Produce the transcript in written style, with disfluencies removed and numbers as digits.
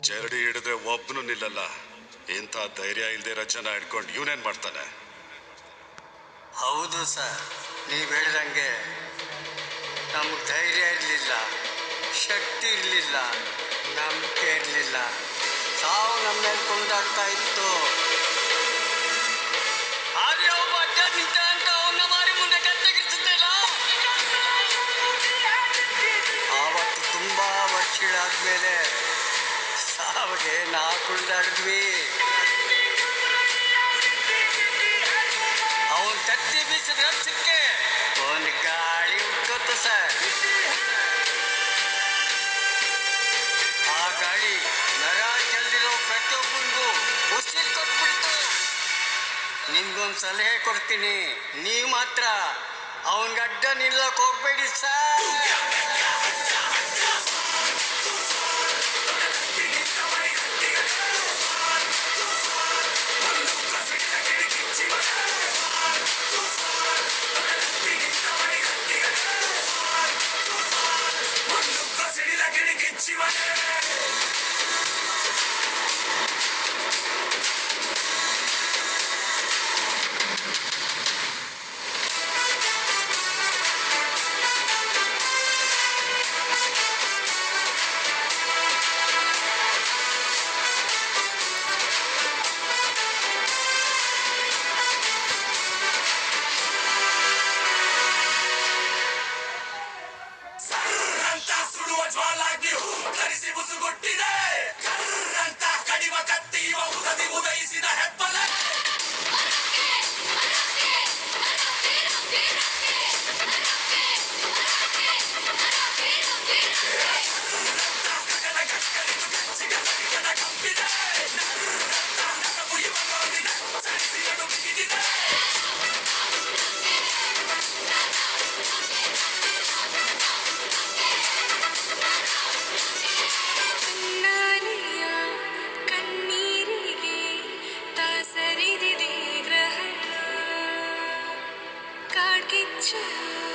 ಚರಡಿ ಹಿಡಿದ್ರೆ ಒಬ್ಬನು ನಿಲ್ಲಲ್ಲ. ಇಂಥ ಧೈರ್ಯ ಇಲ್ದೇ ರಚನ ಹಿಡ್ಕೊಂಡು ಇವನೇನ್ ಮಾಡ್ತಾನೆ? ಹೌದು ಸರ್, ನೀವು ಹೇಳಿದಂಗೆ ನಮಗೆ ಧೈರ್ಯ ಇರಲಿಲ್ಲ, ಶಕ್ತಿ ಇರಲಿಲ್ಲ, ನಂಬಿಕೆ ಇರಲಿಲ್ಲ. ಸಾವು ನಮ್ಮ ಮೇಲೆ ಕೊಂಡಾಗ್ತಾ ಇತ್ತು. ಆದ್ರೆ ಒಬ್ಬ ಅಡ್ಡ ನಿಂತ ಅಂತ ಅವನ್ನ ಮಾರಿ ಮುಂದೆ ಕತ್ತಗಿರ್ತಿದ್ದಲ್ಲ. ಆವತ್ತು ತುಂಬಾ ವರ್ಷಗಳಾದ್ಮೇಲೆ ಸಾವಿಗೆ ನಾವು ಕುಣಿದಾಡಿದ್ವಿ. ಅವನ್ ಕತ್ತಿ ಬೀಸಿದ ರಕ್ಷಕ್ಕೆ ಒಂದು ಗಾಳಿ ಉಟ್ಕೊತ್ತು ಸರ್. ಆ ಗಾಳಿ ನರ ಚೆಲ್ಲಿರೋ ಪ್ರತಿಯೊಬ್ಬನಿಗೂ ಉಸಿರು ಕೊಟ್ಬಿಡ್ತು. ನಿಮ್ಗೊಂದು ಸಲಹೆ ಕೊಡ್ತೀನಿ, ನೀವು ಮಾತ್ರ ಅವನ್ಗೆ ಅಡ್ಡ ನಿಲ್ಲಕ್ಕೆ ಹೋಗ್ಬೇಡಿ ಸರ್. Sure.